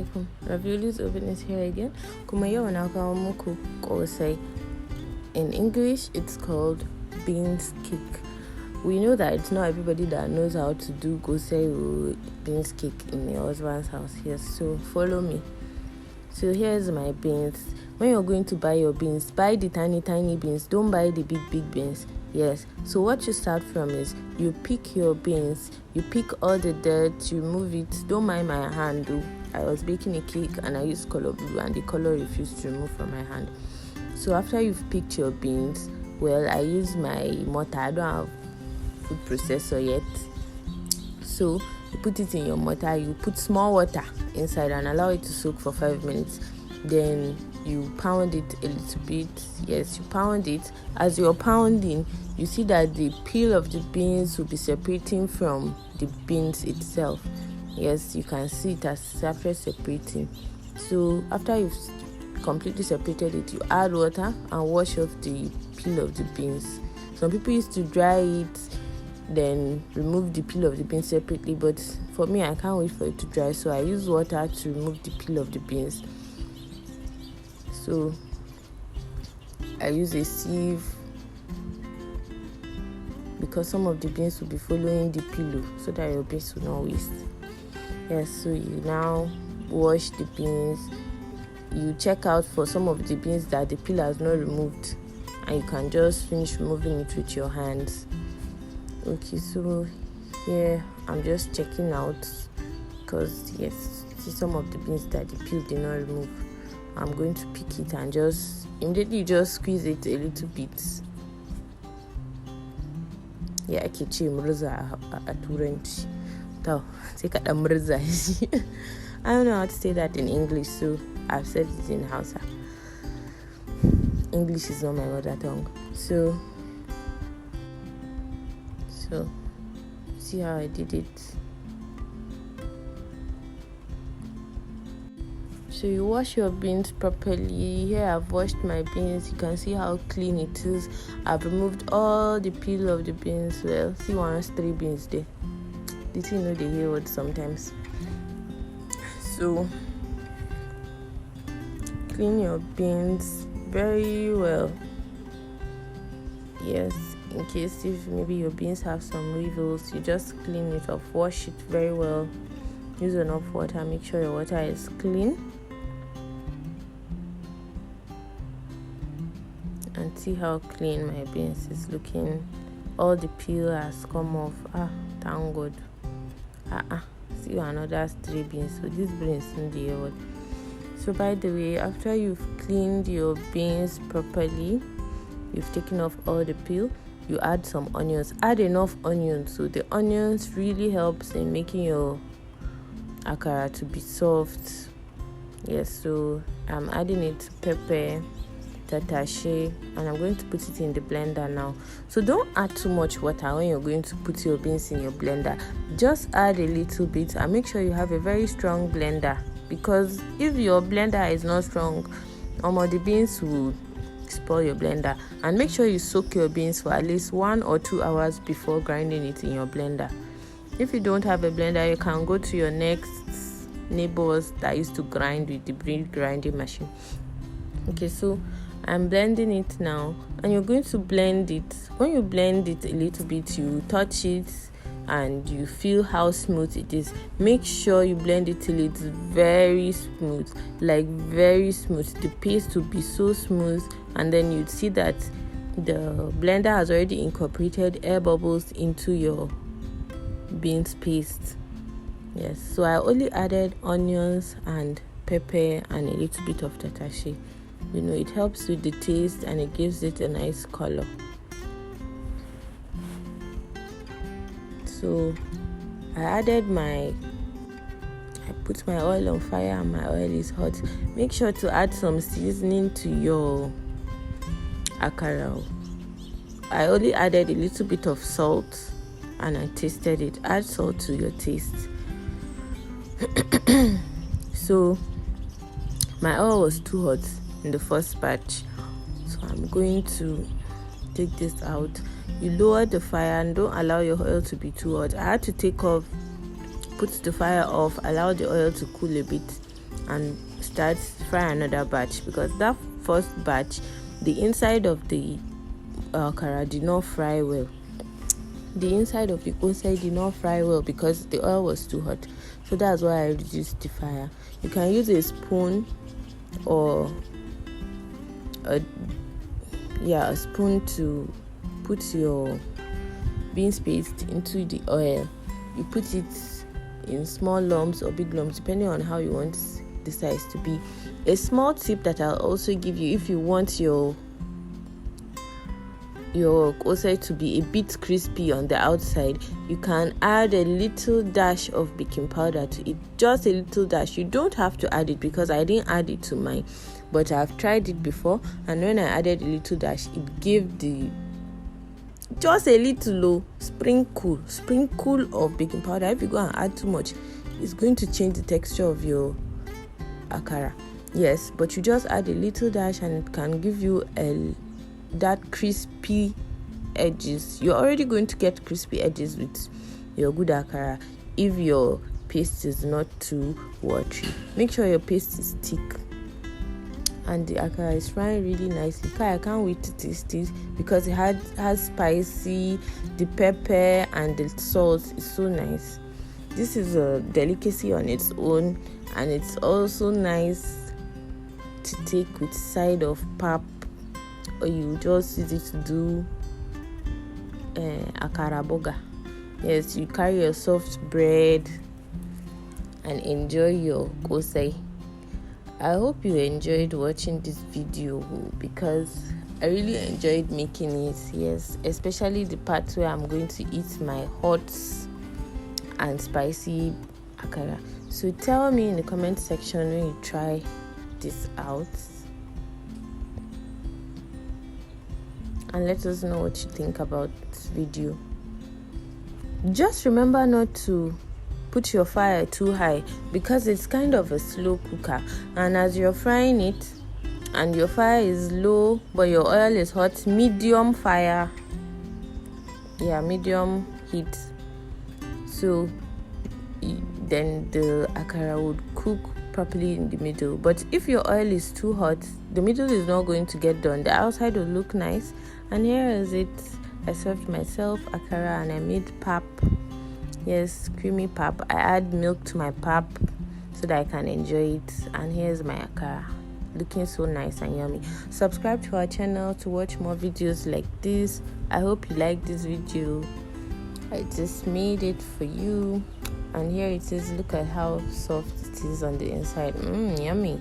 alaikum. Ravioli's oven is here again. Kuma yau na kawo muku Kosai. In English, it's called beans cake. We know that it's not everybody that knows how to do Kosai or beans cake in your husband's house. Yes, so follow me. So here's my beans. When you're going to buy your beans, buy the tiny beans. Don't buy the big beans. Yes. So what you start from is you pick your beans. You pick all the dirt. You remove it. Don't mind my hand, though. I was baking a cake and I used color blue and the color refused to remove from my hand. So after you've picked your beans, well, I use my mortar. I don't have food processor yet. So you put it in your mortar. You put small water inside and allow it to soak for 5 minutes. Then you pound it a little bit. Yes, you pound it. As you're pounding, you see that the peel of the beans will be separating from the beans itself. Yes, you can see it as after separating. So after you've completely separated it, you add water and wash off the peel of the beans. Some people used to dry it, then remove the peel of the beans separately, but for me, I can't wait for it to dry, so I use water to remove the peel of the beans. So I use a sieve because some of the beans will be following the pillow so that your beans will not waste. Yes, so you now wash the beans. You check out for some of the beans that the peel has not removed, and you can just finish removing it with your hands. Okay, so here I'm just checking out because yes, see some of the beans that the peel did not remove. I'm going to pick it and just immediately just squeeze it a little bit. Yeah, ake ce murza a turanci. To, sai ka dan murza shi. I don't know how to say that in English, so I've said it in Hausa. English is not my mother tongue. So see how I did it. So you wash your beans properly. Here I've washed my beans. You can see how clean it is. I've removed all the peel of the beans. Well, see 3 beans there. Did you know they hear words sometimes? So clean your beans very well. Yes, in case if maybe your beans have some weevils, you just clean it off. Wash it very well. Use enough water. Make sure your water is clean. And see how clean my beans is looking. All the peel has come off. Thank God. See another 3 beans. So this beans in the oil. So by the way, after you've cleaned your beans properly, you've taken off all the peel, you add some onions. Add enough onions. So the onions really helps in making your akara to be soft. Yes, so I'm adding it pepper, Tattasai, and I'm going to put it in the blender now. So don't add too much water when you're going to put your beans in your blender. Just add a little bit and make sure you have a very strong blender, because if your blender is not strong, the beans will spoil your blender. And make sure you soak your beans for at least 1 or 2 hours before grinding it in your blender. If you don't have a blender, you can go to your next neighbors that used to grind with the grinding machine. Okay, so I'm blending it now, and you're going to blend it. When you blend it a little bit, you touch it and you feel how smooth it is. Make sure you blend it till it's very smooth, like very smooth. The paste will be so smooth, and then you'd see that the blender has already incorporated air bubbles into your beans paste. Yes, so I only added onions and pepper and a little bit of Tattasai. It helps with the taste and it gives it a nice color. So I put my oil on fire and my oil is hot. Make sure to add some seasoning to your akara. I only added a little bit of salt and I tasted it. Add salt to your taste. So my oil was too hot in the first batch, so I'm going to take this out. You lower the fire and don't allow your oil to be too hot. I had to take off, put the fire off, allow the oil to cool a bit, and fry another batch, because that first batch, the inside of the akara did not fry well. The inside of the kosai did not fry well because the oil was too hot. So that's why I reduced the fire. You can use a spoon or a spoon to put your beans paste into the oil. You put it in small lumps or big lumps depending on how you want the size to be. A small tip that I'll also give you, if you want your kosai to be a bit crispy on the outside, you can add a little dash of baking powder to it. Just a little dash. You don't have to add it because I didn't add it to mine, but I've tried it before, and when I added a little dash, it gave just a little sprinkle of baking powder. If you go and add too much, it's going to change the texture of your akara. Yes, but you just add a little dash and it can give you that crispy edges. You're already going to get crispy edges with your good akara if your paste is not too watery. Make sure your paste is thick and the akara is frying really nicely. I can't wait to taste it because it has spicy, the pepper and the salt is so nice. This is a delicacy on its own, and it's also nice to take with side of pap, or you just use it to do akara burger. Yes, you carry your soft bread and enjoy your kosai. I hope you enjoyed watching this video because I really enjoyed making it. Yes, especially the part where I'm going to eat my hot and spicy akara. So tell me in the comment section when you try this out, and let us know what you think about this video. Just remember not to put your fire too high because it's kind of a slow cooker, and as you're frying it and your fire is low but your oil is hot, medium fire, medium heat, so then the akara would cook properly in the middle. But if your oil is too hot, the middle is not going to get done. The outside will look nice. And here is it. I served myself akara and I made pap. Yes, creamy pap. I add milk to my pap so that I can enjoy it. And here's my akara, looking so nice and yummy. Subscribe to our channel to watch more videos like this. I hope you like this video. I just made it for you. And here it is. Look at how soft it is on the inside. Yummy.